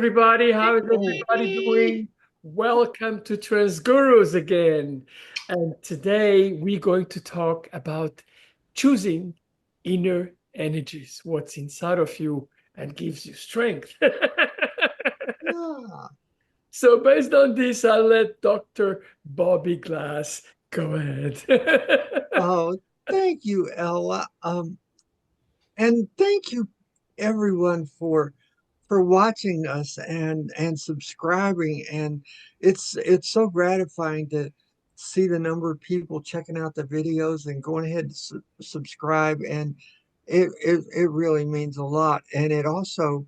everybody. How is everybody Hey. doing? Welcome to Transgurus again. And today we're going to talk about choosing inner energies, what's inside of you and gives you strength. Yeah. So, based on this, I'll let Dr. Bobby Glass go ahead. Oh, thank you, Ella. And thank you everyone for watching us and subscribing. And it's so gratifying to see the number of people checking out the videos and going ahead and subscribe. And it really means a lot. And it also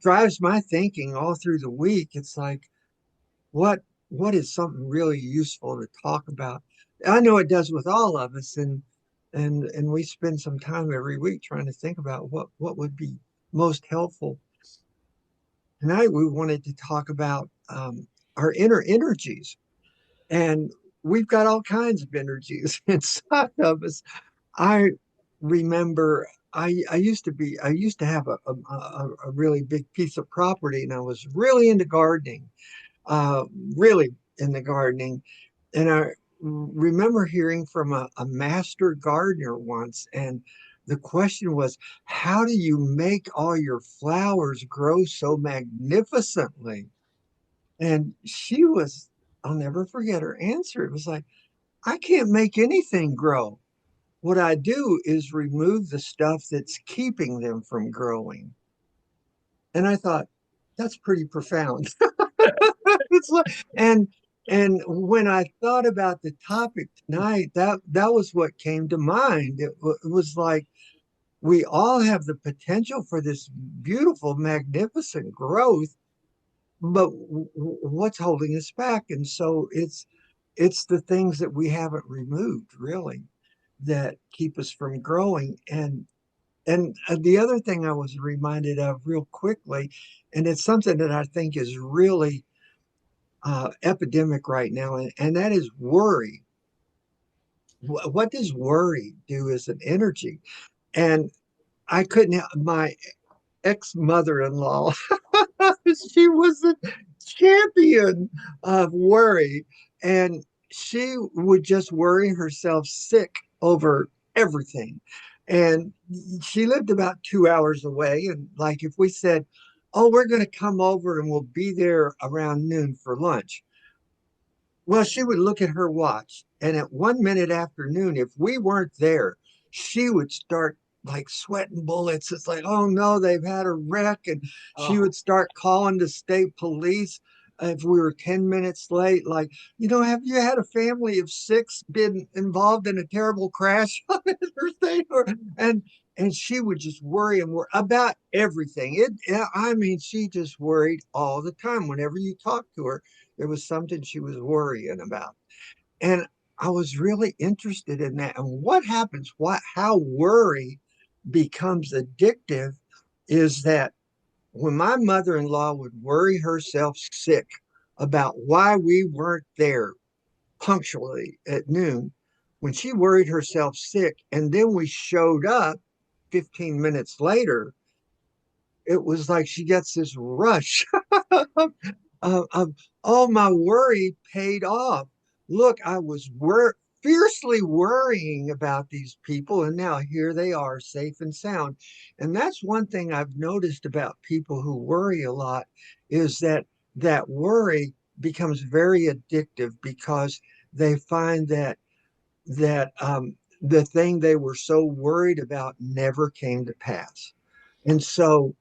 drives my thinking all through the week. It's like, what what is something really useful to talk about? I know it does with all of us, and we spend some time every week trying to think about what would be most helpful. Tonight we wanted to talk about our inner energies, and we've got all kinds of energies inside of us. I remember I used to have a really big piece of property, and I was really into gardening, uh, really in the gardening. And I remember hearing from a master gardener once, and the question was, how do you make all your flowers grow so magnificently? And I'll never forget her answer. It was like, I can't make anything grow. What I do is remove the stuff that's keeping them from growing. And I thought, that's pretty profound. It's like, and and when I thought about the topic tonight, that was what came to mind. It was like we all have the potential for this beautiful, magnificent growth, but what's holding us back? And so it's the things that we haven't removed, really, that keep us from growing. And the other thing I was reminded of real quickly, and it's something that I think is really epidemic right now, and that is worry. What does worry do as an energy? And I couldn't, my ex mother in law, she was a champion of worry. And she would just worry herself sick over everything. And she lived about 2 hours away. And like if we said, oh, we're going to come over and we'll be there around noon for lunch. Well, she would look at her watch, and at 1 minute after noon, if we weren't there, she would start like sweating bullets. It's like, oh no, they've had a wreck. And she Oh, would start calling the state police if we were 10 minutes late. Like, have you had a family of six been involved in a terrible crash on the interstate? And she would just worry and worry about everything. I mean, she just worried all the time. Whenever you talk to her, there was something she was worrying about. And I was really interested in that. And what happens, how worry becomes addictive is that when my mother-in-law would worry herself sick about why we weren't there punctually at noon, when she worried herself sick and then we showed up 15 minutes later, it was like she gets this rush of, oh, my worry paid off. Look, I was fiercely worrying about these people, and now here they are, safe and sound. And that's one thing I've noticed about people who worry a lot is that worry becomes very addictive because they find that the thing they were so worried about never came to pass. And so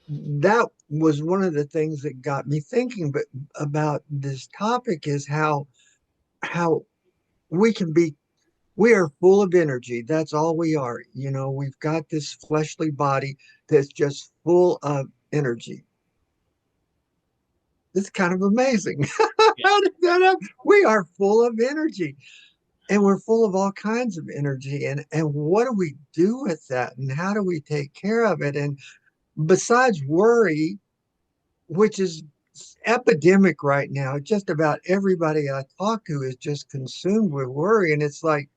that was one of the things that got me thinking but about this topic is how we can be we are full of energy. That's all we are. We've got this fleshly body that's just full of energy. It's kind of amazing. yeah. We are full of energy, and we're full of all kinds of energy. And what do we do with that, and how do we take care of it? And besides worry, which is epidemic right now. Just about everybody I talk to is just consumed with worry. And it's like,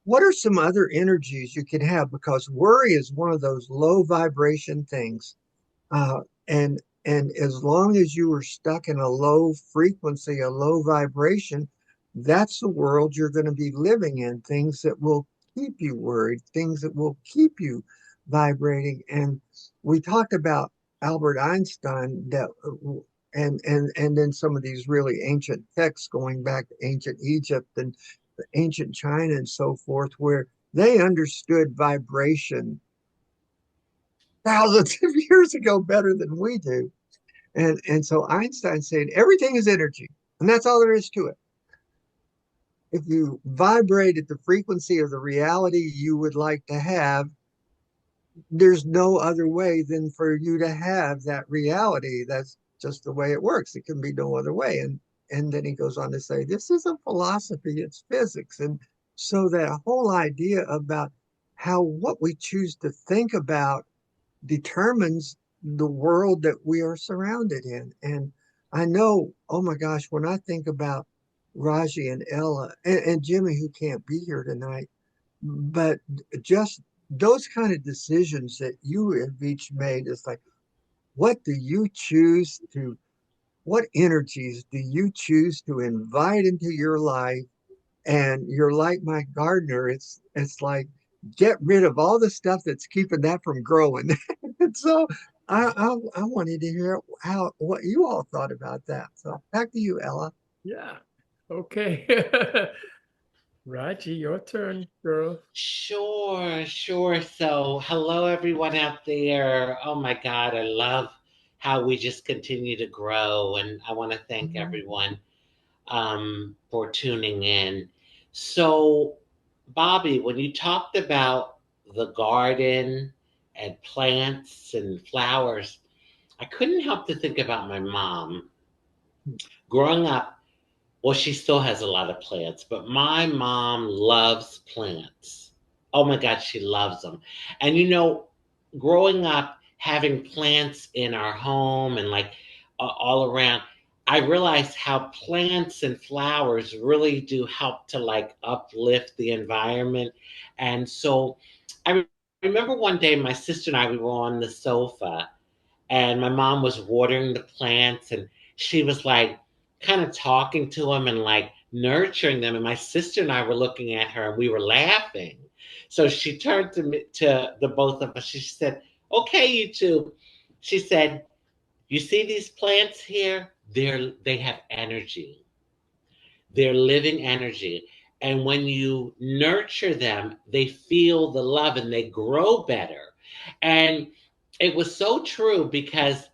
what are some other energies you can have? Because worry is one of those low vibration things. And as long as you are stuck in a low frequency, a low vibration, that's the world you're going to be living in. Things that will keep you worried, things that will keep you vibrating. And we talked about Albert Einstein, that and then some of these really ancient texts going back to ancient Egypt and ancient China and so forth, where they understood vibration thousands of years ago better than we do. And so Einstein said everything is energy, and that's all there is to it. If you vibrate at the frequency of the reality you would like to have, there's no other way than for you to have that reality. That's just the way it works. It can be no other way. And then he goes on to say, this isn't philosophy, it's physics. And so that whole idea about how what we choose to think about determines the world that we are surrounded in. And I know, oh my gosh, when I think about Raji and Ella and Jimmy, who can't be here tonight, but just those kind of decisions that you have each made, is like, what do you choose to, what energies do you choose to invite into your life? And you're like my gardener. It's like, get rid of all the stuff that's keeping that from growing. And so I wanted to hear how what you all thought about that. So back to you, Ella. Yeah. Okay. Raji, your turn, girl. Sure, sure. So, hello, everyone out there. Oh my God, I love how we just continue to grow. And I want to thank everyone for tuning in. So, Bobby, when you talked about the garden and plants and flowers, I couldn't help to think about my mom. Growing up, well, she still has a lot of plants, but my mom loves plants. Oh my God, she loves them. And growing up, having plants in our home and like all around, I realized how plants and flowers really do help to like uplift the environment. And so I remember one day my sister and I, we were on the sofa and my mom was watering the plants and she was like kind of talking to them and like nurturing them, and my sister and I were looking at her and we were laughing. So she turned to me, to the both of us, she said, okay, you two, she said, you see these plants here, they have energy, they're living energy, and when you nurture them they feel the love and they grow better. And it was so true because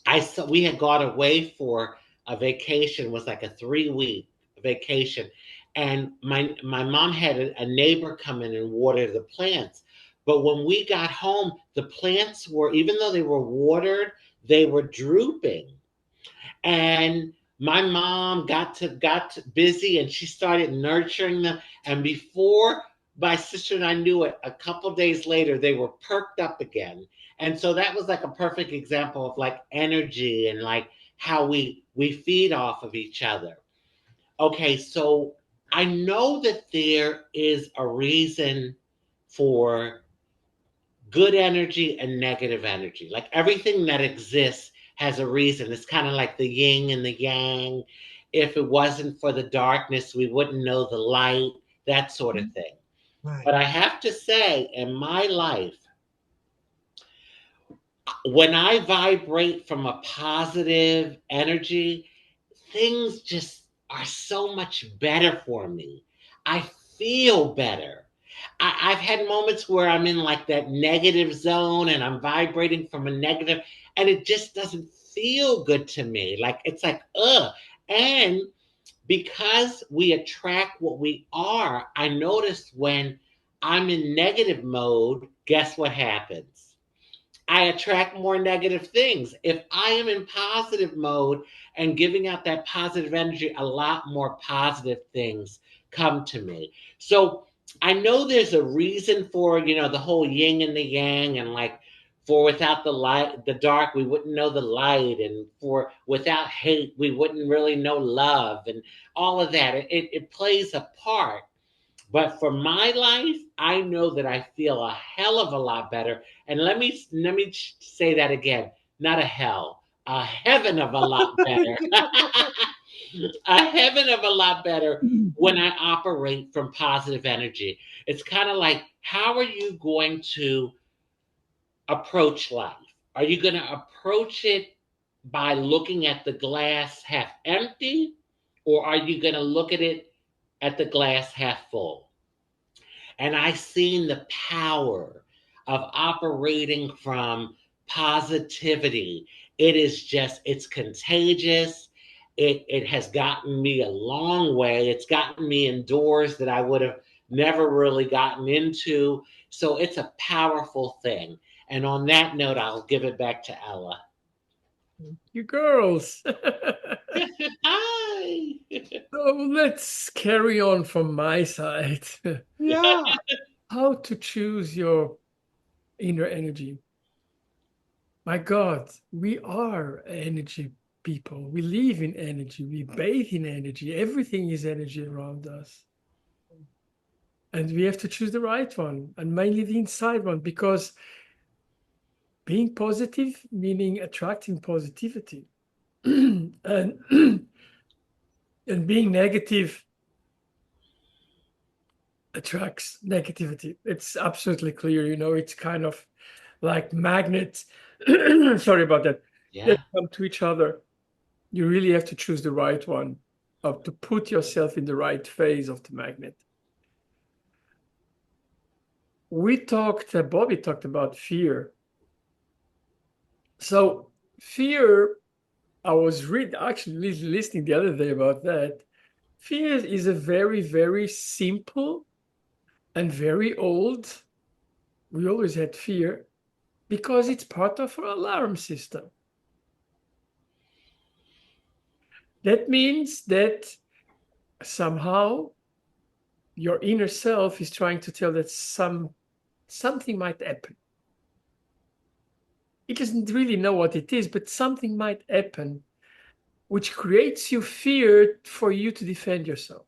I saw we had gone away for a vacation, was like a 3 week vacation, and my mom had a neighbor come in and water the plants. But when we got home, the plants were, even though they were watered, they were drooping. And my mom got busy and she started nurturing them. And before my sister and I knew it, a couple days later, they were perked up again. And so that was like a perfect example of like energy and like how we feed off of each other. Okay, so I know that there is a reason for good energy and negative energy. Like everything that exists has a reason. It's kind of like the yin and the yang. If it wasn't for the darkness, we wouldn't know the light, that sort of thing. Right. But I have to say, in my life, when I vibrate from a positive energy, things just are so much better for me. I feel better. I've had moments where I'm in like that negative zone and I'm vibrating from a negative, and it just doesn't feel good to me. Like it's like, ugh. And because we attract what we are, I notice when I'm in negative mode, guess what happens? I attract more negative things. If I am in positive mode and giving out that positive energy, a lot more positive things come to me. So I know there's a reason for, the whole yin and the yang, and like, for without the light, the dark, we wouldn't know the light. And for without hate, we wouldn't really know love, and all of that. It plays a part. But for my life, I know that I feel a hell of a lot better. And let me say that again. not a hell, a heaven of a lot better. A heaven of a lot better when I operate from positive energy. It's kind of like, how are you going to approach life? Are you going to approach it by looking at the glass half empty, or are you going to look at it at the glass half full? And I seen the power of operating from positivity. It is just, it's contagious. It has gotten me a long way. It's gotten me indoors that I would have never really gotten into. So it's a powerful thing. And on that note, I'll give it back to Ella. You girls. Hi. So let's carry on from my side. Yeah. How to choose your inner energy. My God, we are energy people. We live in energy. We bathe in energy. Everything is energy around us. And we have to choose the right one, and mainly the inside one, because being positive, meaning attracting positivity. and and being negative attracts negativity. It's absolutely clear, it's kind of like magnets. Sorry about that. Yeah. That come to each other. You really have to choose the right one, of to put yourself in the right phase of the magnet. Bobby talked about fear. So fear, I was actually listening the other day about that. Fear is a very, very simple and very old. We always had fear because it's part of our alarm system. That means that somehow your inner self is trying to tell that something might happen. It doesn't really know what it is, but something might happen, which creates you fear for you to defend yourself.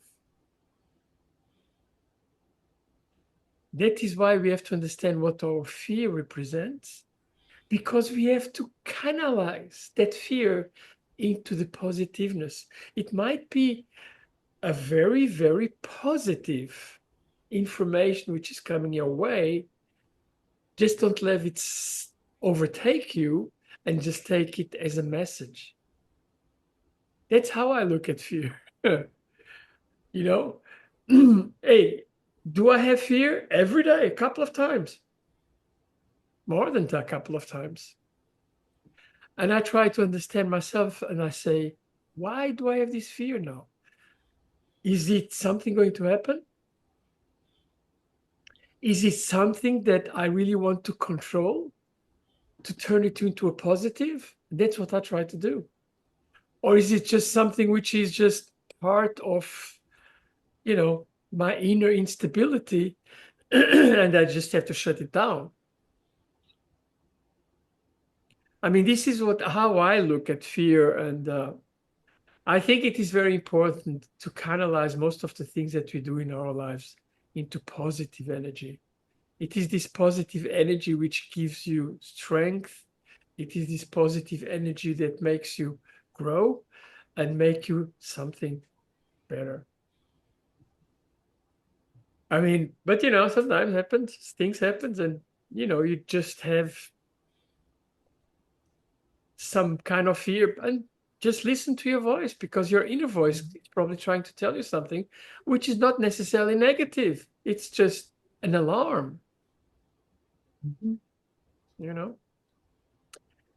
That is why we have to understand what our fear represents, because we have to canalize that fear into the positiveness. It might be a very, very positive information which is coming your way. Just don't let it overtake you, and just take it as a message. That's how I look at fear. you know, hey, do I have fear every day? A couple of times, more than a couple of times. And I try to understand myself, and I say, why do I have this fear now? Is it something going to happen? Is it something that I really want to control, to turn it into a positive? That's what I try to do. Or is it just something which is just part of, my inner instability, and I just have to shut it down? I mean, this is how I look at fear, and I think it is very important to canalize most of the things that we do in our lives into positive energy. It is this positive energy which gives you strength. It is this positive energy that makes you grow and make you something better. I mean, but sometimes things happen, and you just have some kind of fear, and just listen to your voice, because your inner voice is probably trying to tell you something which is not necessarily negative. It's just an alarm, Mhm. you know.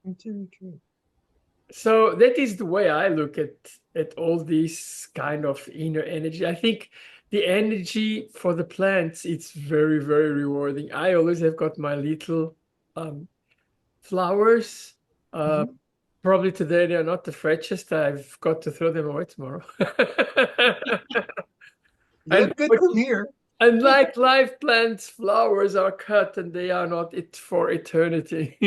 That's very true. So that is the way I look at all these kind of inner energy. I think the energy for the plants, it's very, very rewarding. I always have got my little um, flowers. Uh, Mhm. Probably today they are not the freshest. I've got to throw them away tomorrow. Yeah, and good from here. and like live plants, flowers are cut and they are not it for eternity.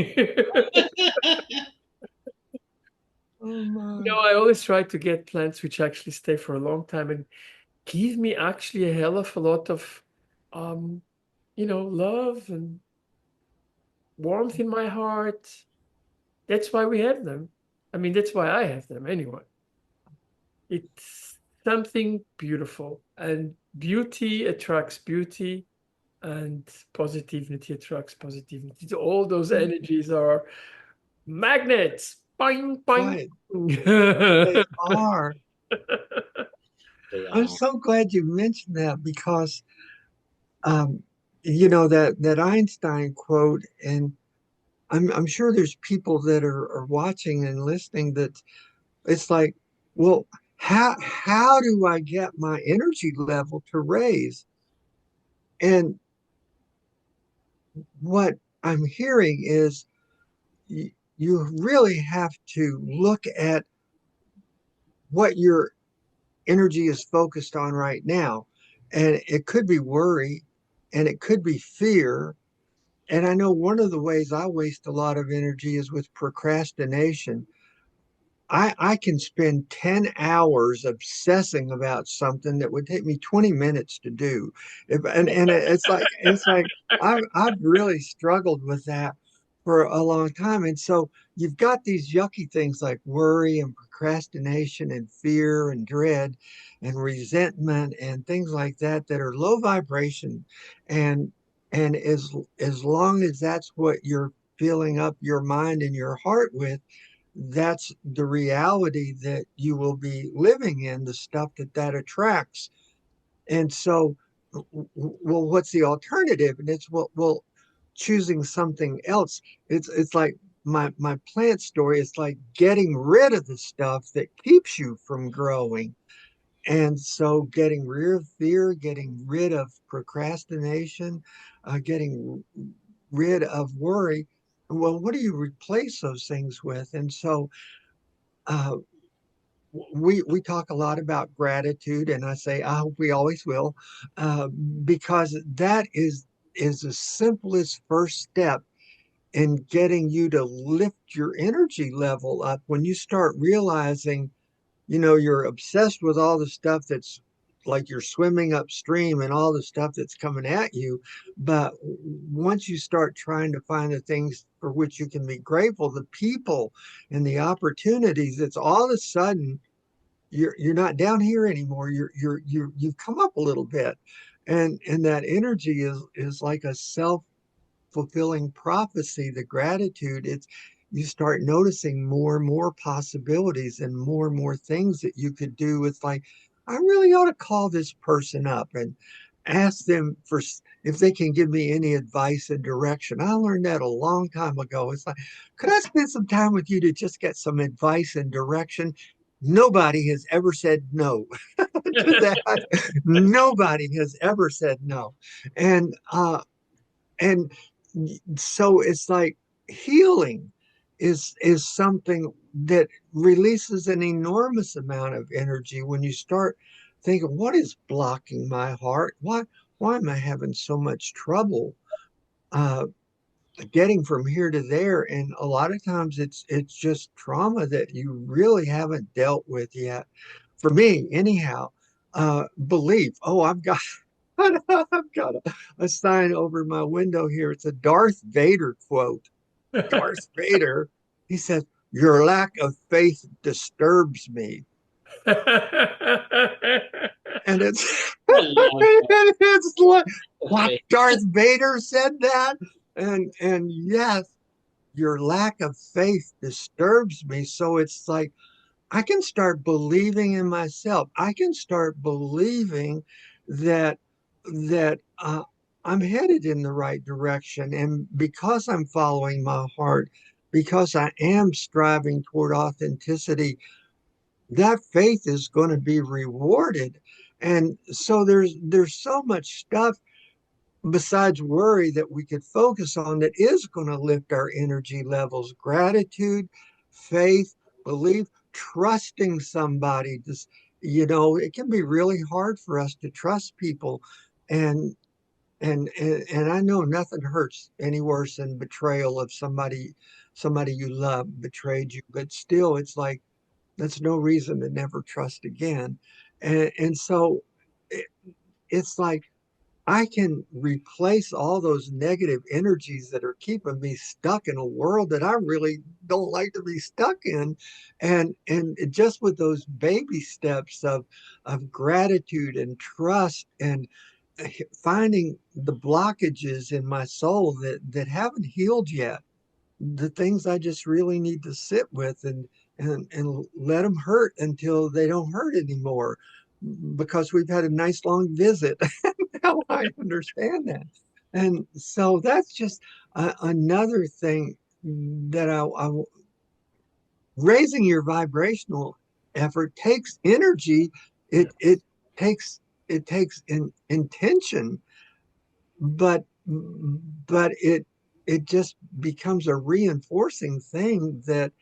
Oh my. I always try to get plants which actually stay for a long time and give me actually a hell of a lot of, um, love and warmth in my heart. That's why we have them. I mean, that's why I have them anyway. It's something beautiful, and beauty attracts beauty, and positivity attracts positivity. So all those energies are magnets. Boing, boing. Right. They are. They I'm are. so glad you mentioned that because um, you know that Einstein quote, and I'm sure there's people that are watching and listening that it's like, well, how do I get my energy level to raise? And what I'm hearing is you really have to look at what your energy is focused on right now. And it could be worry and it could be fear. And I know one of the ways I waste a lot of energy is with procrastination. I can spend 10 hours obsessing about something that would take me 20 minutes to do. And it's like I've really struggled with that for a long time. And so you've got these yucky things like worry and procrastination and fear and dread and resentment and things like that that are low vibration. And and as long as that's what you're filling up your mind and your heart with, that's the reality that you will be living in, the stuff that attracts. And so, well, what's the alternative? And it's well, choosing something else. It's like my plant story. It's like getting rid of the stuff that keeps you from growing. And so, getting rid of fear, getting rid of procrastination, getting rid of worry. Well, what do you replace those things with? And so, uh, we talk a lot about gratitude, and I say I hope we always will, uh, because that is the simplest first step in getting you to lift your energy level up. When you start realizing, you're obsessed with all the stuff that's like you're swimming upstream and all the stuff that's coming at you. But once you start trying to find the things for which you can be grateful, the people and the opportunities, it's all of a sudden you're not down here anymore. You've come up a little bit, and that energy is like a self-fulfilling prophecy. The gratitude, it's you start noticing more and more possibilities and more things that you could do. It's like I really ought to call this person up and ask them for if they can give me any advice and direction. I learned that a long time ago. It's like, could I spend some time with you to just get some advice and direction? Nobody has ever said no to that. Nobody has ever said no. And so it's like healing is something that releases an enormous amount of energy when you start thinking, what is blocking my heart? Why am I having so much trouble uh, getting from here to there? And a lot of times it's just trauma that you really haven't dealt with yet. For me, anyhow, belief. Oh, I've got a sign over my window here. It's a Darth Vader quote. Darth Vader, he says, "Your lack of faith disturbs me." And I love it's like, what? that. Darth Vader said that? And yes, your lack of faith disturbs me. So it's like I can start believing in myself. I can start believing that that I'm headed in the right direction, and because I'm following my heart, because I am striving toward authenticity, that faith is going to be rewarded. And so there's so much stuff besides worry that we could focus on that is going to lift our energy levels: gratitude, faith, belief, trusting somebody. Just, it can be really hard for us to trust people. And and and, and I know nothing hurts any worse than betrayal of somebody you love betrayed you, but still it's like that's no reason to never trust again. And so it, it's like I can replace all those negative energies that are keeping me stuck in a world that I really don't like to be stuck in. And just with those baby steps of gratitude and trust and finding the blockages in my soul that haven't healed yet, the things I just really need to sit with and let them hurt until they don't hurt anymore because we've had a nice long visit. Now I understand that. And so that's just another thing that raising your vibrational effort takes energy. It Yes. it takes it takes intention, but it just becomes a reinforcing thing that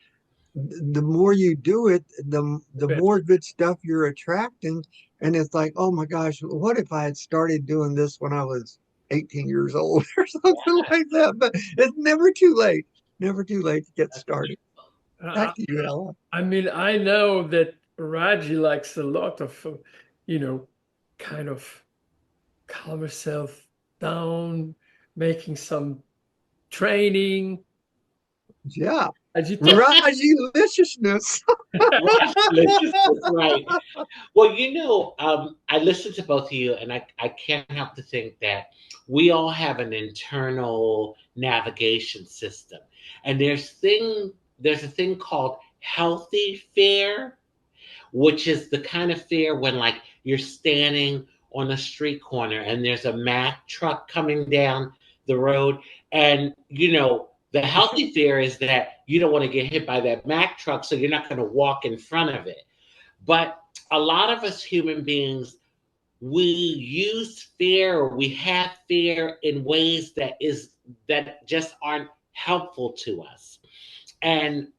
the more you do it, the Better. more good stuff you're attracting. And it's like, oh my gosh, what if I had started doing this when I was 18 years old or something like that? But it's never too late. Never too late to get That's started. beautiful. Back I, to you, Ella. I mean, I know that Raji likes a lot of, you know, kind of calm herself down, making some training. Yeah. As you talk, Raji-liciousness. Right, that's right. Well, I listened to both of you, and I can't help to think that we all have an internal navigation system, and there's a thing called healthy fear, which is the kind of fear when like you're standing on a street corner and there's a Mack truck coming down the road, and the healthy fear is that you don't want to get hit by that Mack truck, so you're not going to walk in front of it. But a lot of us human beings, we use fear, or we have fear in ways that just aren't helpful to us. And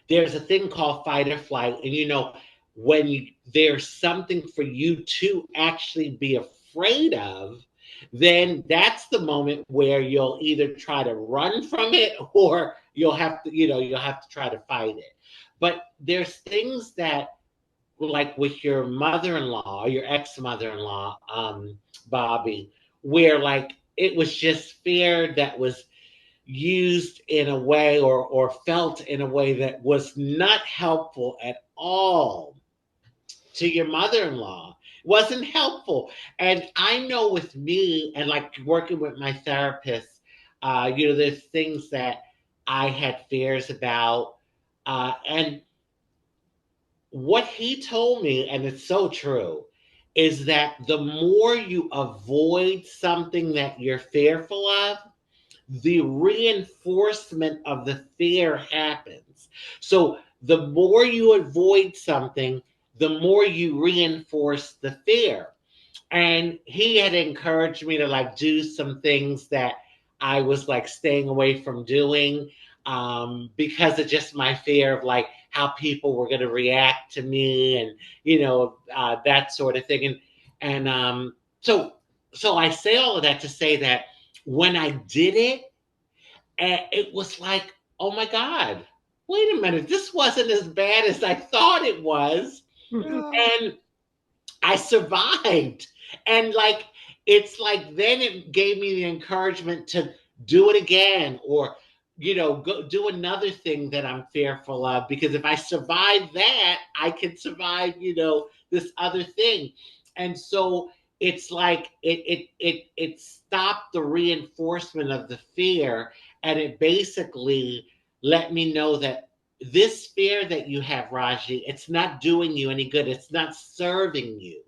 there's a thing called fight or flight, and there's something for you to actually be afraid of, then that's the moment where you'll either try to run from it, or you'll have to try to fight it. But there's things that, like with your mother-in-law or your ex-mother-in-law, Bobby, where like it was just fear that was used in a way, or felt in a way that was not helpful at all to your mother-in-law. Wasn't helpful. And I know with me, and like working with my therapist, there's things that I had fears about. And what he told me, and it's so true, is that the more you avoid something that you're fearful of, the reinforcement of the fear happens. So the more you avoid something, the more you reinforce the fear. And he had encouraged me to like do some things that I was like staying away from doing, because of just my fear of like how people were going to react to me, and that sort of thing. And so I say all of that to say that when I did it, it was like, oh my God, wait a minute, this wasn't as bad as I thought it was. Yeah. And I survived. And like, it's like then it gave me the encouragement to do it again, or, go do another thing that I'm fearful of. Because if I survive that, I can survive, this other thing. And so it's like it stopped the reinforcement of the fear, and it basically let me know that this fear that you have, Raji, it's not doing you any good. It's not serving you,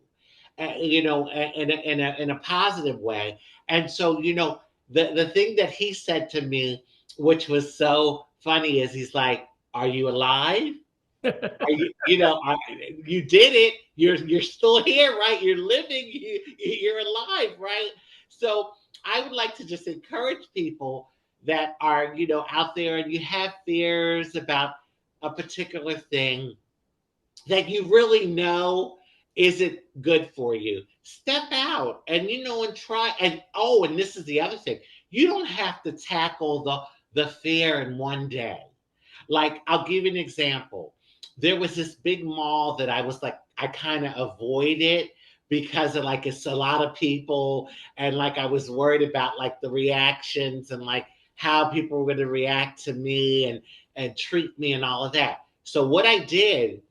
in a positive way. And so, the thing that he said to me, which was so funny, is he's like, "Are you alive? Are you did it. You're still here, right? You're living. You're alive, right?" So I would like to just encourage people that are, out there, and you have fears about a particular thing that you really know isn't good for you. Step out and and try. And this is the other thing. You don't have to tackle the fear in one day. Like, I'll give you an example. There was this big mall that I was like, I kind of avoided because of like it's a lot of people, and like I was worried about like the reactions and like how people were going to react to me and treat me and all of that. So what I did,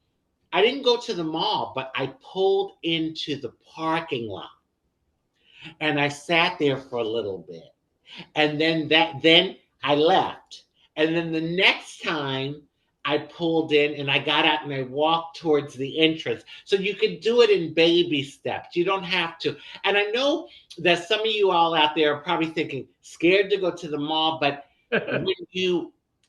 I didn't go to the mall, but I pulled into the parking lot and I sat there for a little bit. And then I left. And then the next time I pulled in and I got out and I walked towards the entrance. So you can do it in baby steps. You don't have to. And I know that some of you all out there are probably thinking scared to go to the mall, but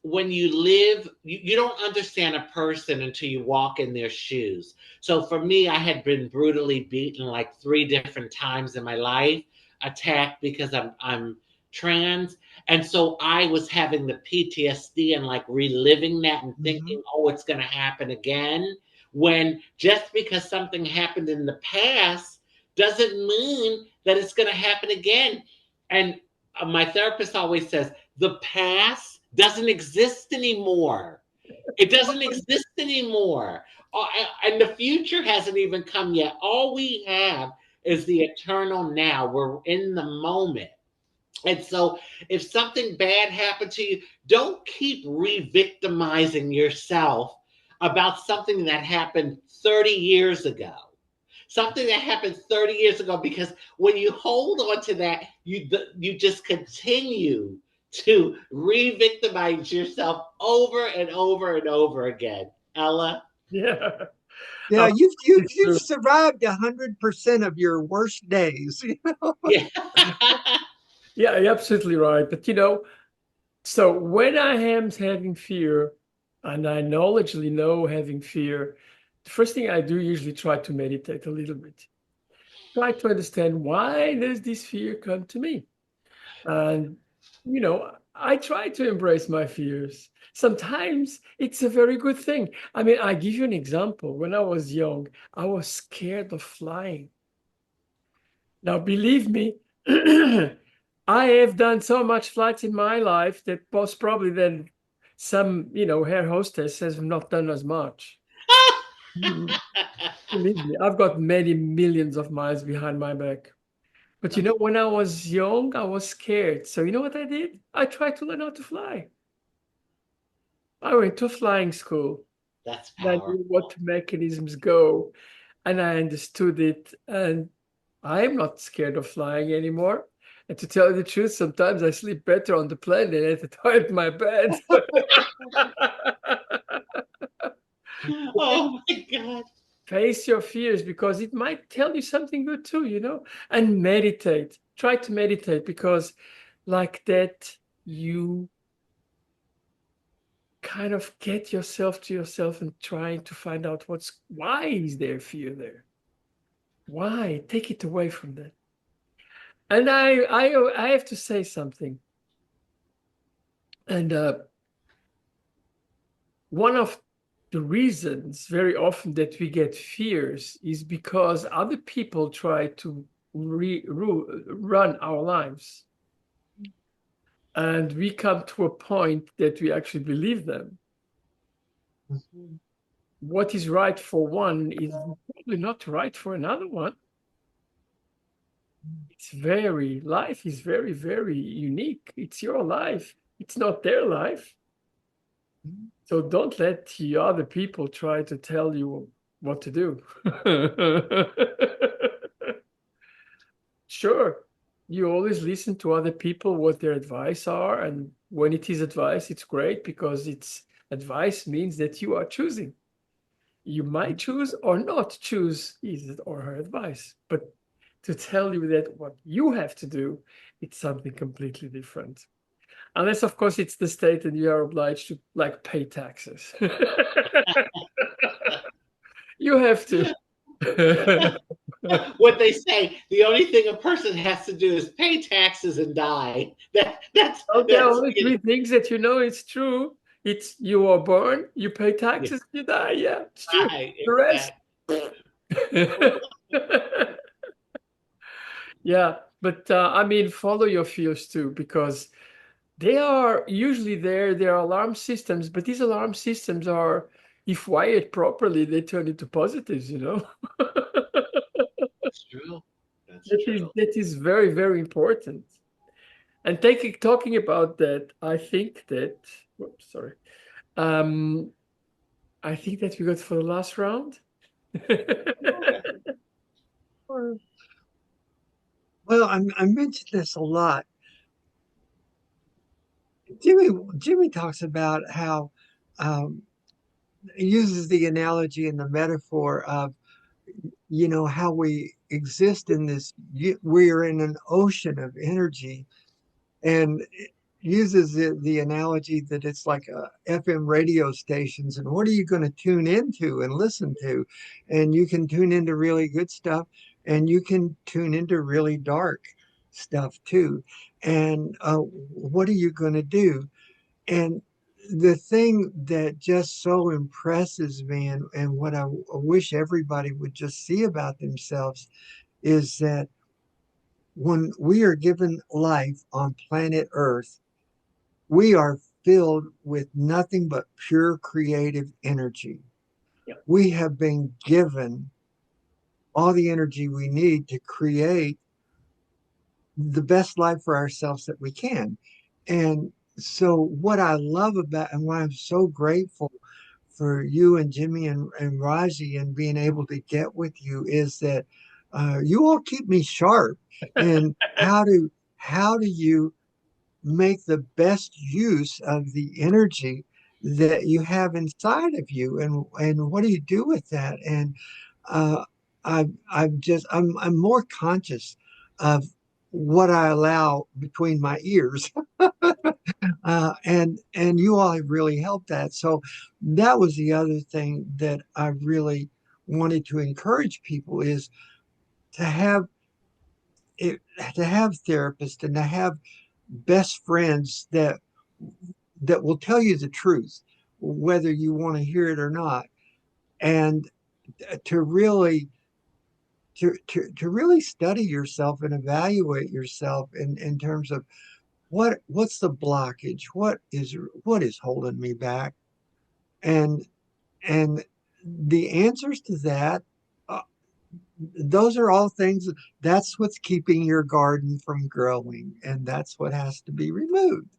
when you live, you don't understand a person until you walk in their shoes. So for me, I had been brutally beaten like 3 different times in my life, attacked because I'm trans. And so I was having the PTSD and like reliving that and Mhm. thinking, oh, it's going to happen again. When just because something happened in the past doesn't mean that it's going to happen again. And my therapist always says the past doesn't exist anymore. It doesn't exist anymore. And the future hasn't even come yet. All we have is the eternal now. We're in the moment. And so, if something bad happened to you, don't keep re victimizing yourself about something that happened 30 years ago. Something that happened 30 years ago, because when you hold on to that, you just continue to re victimize yourself over and over and over again. Ella? Yeah. Yeah, Absolutely you've true. survived 100% of your worst days. Yeah. Yeah, you're absolutely right. But so when I am having fear and I knowledgeably know having fear, the first thing I do usually try to meditate a little bit. Try to understand why does this fear come to me? And I try to embrace my fears. Sometimes it's a very good thing. I mean, I give you an example. When I was young, I was scared of flying. Now, believe me, I have done so much flights in my life that most probably then some, air hostess has not done as much. Mhm. Believe me, I've got many millions of miles behind my back. But when I was young, I was scared. So you know what I did? I tried to learn how to fly. I went to flying school. That's And I knew what powerful. mechanisms go, and I understood it. And I'm not scared of flying anymore. And to tell you the truth, sometimes I sleep better on the plane than at the time in my bed. Oh my God. Face your fears because it might tell you something good too. And meditate. Try to meditate because, like that, you kind of get yourself to yourself and trying to find out why is there fear there? Why? Take it away from that. And I have to say something. And one of the reasons very often that we get fears is because other people try to run our lives. And we come to a point that we actually believe them. What is right for one is probably not right for another one. Life is very, very unique. It's your life. It's not their life. So don't let the other people try to tell you what to do. Sure, you always listen to other people, what their advice are. And when it is advice, it's great because it's advice means that you are choosing. You might choose or not choose his or her advice. But to tell you that what you have to do, it's something completely different. Unless, of course, it's the state and you are obliged to like pay taxes. You have to. What they say, the only thing a person has to do is pay taxes and die. Oh, there are That's only three things that it's true. It's you are born, you pay yeah, taxes, you die. Yeah, it's true. right, The rest. exactly. Yeah, but I mean, follow your fears too, because they are usually there. There are alarm systems, but these alarm systems are, if wired properly, they turn into positives. That's true. That's true. That is very, very important. And talking about that, I think that, whoops, sorry. Um, I think that we got for the last round. Okay. Well, I mentioned this a lot. Jimmy talks about how um, he uses the analogy and the metaphor of how we exist in this. We are in an ocean of energy, and it uses the analogy that it's like FM radio stations. And what are you going to tune into and listen to? And you can tune into really good stuff, and you can tune into really dark stuff too. And what are you going to do? And the thing that just so impresses me, and what I wish everybody would just see about themselves, is that when we are given life on planet Earth, we are filled with nothing but pure creative energy. Yeah. We have been given all the energy we need to create the best life for ourselves that we can. And so, what I love about and why I'm so grateful for you and Jimmy and Raji and being able to get with you is that you all keep me sharp in how do you make the best use of the energy that you have inside of you, and what do you do with that? And uh, I'm more conscious of what I allow between my ears, and you all have really helped that. So that was the other thing that I really wanted to encourage people is to have it, to have therapists and to have best friends that will tell you the truth, whether you want to hear it or not, and to really to really study yourself and evaluate yourself in terms of what's the blockage, what is holding me back, and and the answers to that, uh, those are all things. That's what's keeping your garden from growing, and that's what has to be removed.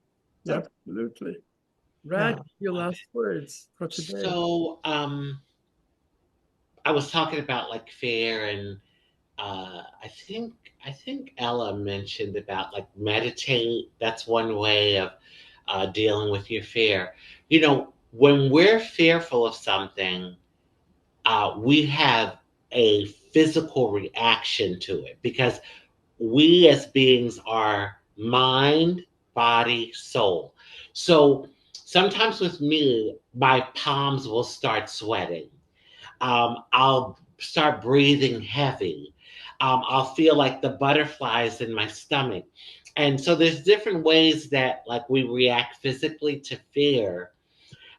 So Absolutely. Raj, yeah. your Love last it. words for today. So, I was talking about like fear, and I think Ella mentioned about like meditate. That's one way of dealing with your fear. When we're fearful of something, we have a physical reaction to it because we as beings are mind, body, soul. So sometimes with me, my palms will start sweating. I'll start breathing heavy. I'll feel like the butterflies in my stomach. And so there's different ways that like we react physically to fear.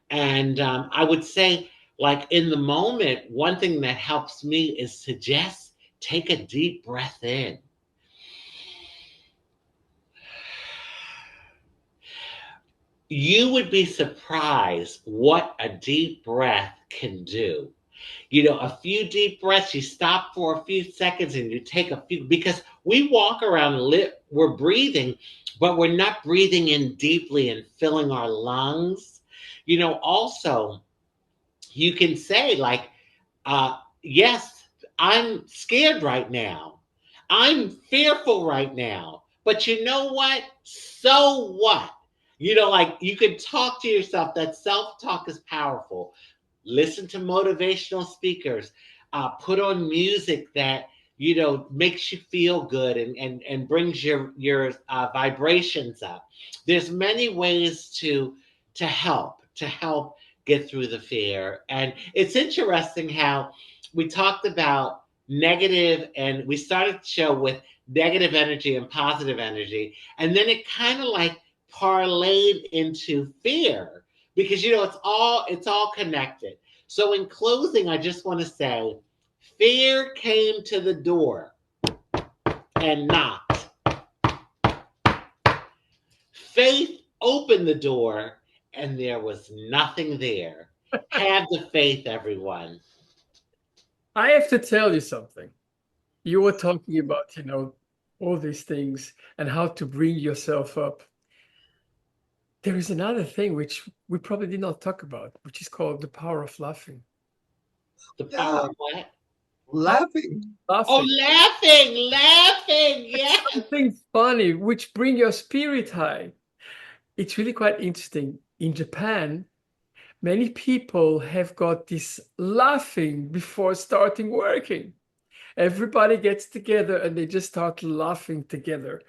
And I would say, like in the moment, one thing that helps me is to just take a deep breath in. You would be surprised what a deep breath can do. A few deep breaths, you stop for a few seconds and you take a few, because we walk around, we're breathing, but we're not breathing in deeply and filling our lungs. Also, you can say, like, yes, I'm scared right now. I'm fearful right now. But you know what? So what? Like you can talk to yourself. That self talk is powerful. Listen to motivational speakers. Put on music that makes you feel good and brings your vibrations up. There's many ways to help get through the fear. And it's interesting how we talked about negative, and we started the show with negative energy and positive energy, and then it kind of like parlayed into fear, because it's all connected. So in closing, I just want to say fear came to the door and knocked. Faith opened the door and there was nothing there. Have the faith, everyone. I have to tell you something. You were talking about, all these things and how to bring yourself up. There is another thing which we probably did not talk about, which is called the power of laughing. The power Yeah, of what? Power of laughing. Oh, laughing. laughing, laughing. It's Yes. something funny which bring your spirit high. It's really quite interesting. In Japan, many people have got this laughing before starting working. Everybody gets together and they just start laughing together.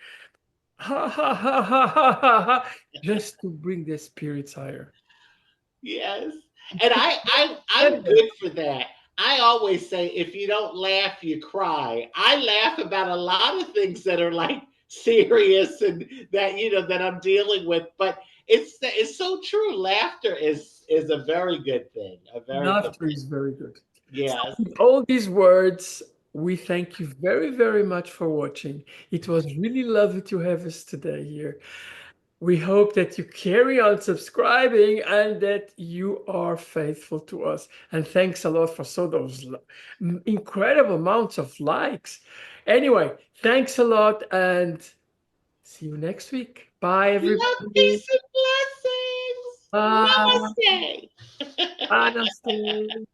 Ha ha ha ha ha ha ha, just to bring their spirits higher. Yes. It's And pretty I'm incredible. good for that. I always say if you don't laugh, you cry. I laugh about a lot of things that are like serious and that that I'm dealing with, but it's so true. Laughter is a very good thing. A very good Laughter thing. is very good. So Yes. with all these words, we thank you very, very much for watching. It was really lovely to have us today here. We hope that you carry on subscribing and that you are faithful to us. And thanks a lot for those incredible amounts of likes. Anyway, thanks a lot and see you next week. Bye, Love, everybody. peace, and Bye. blessings. Namaste. Namaste.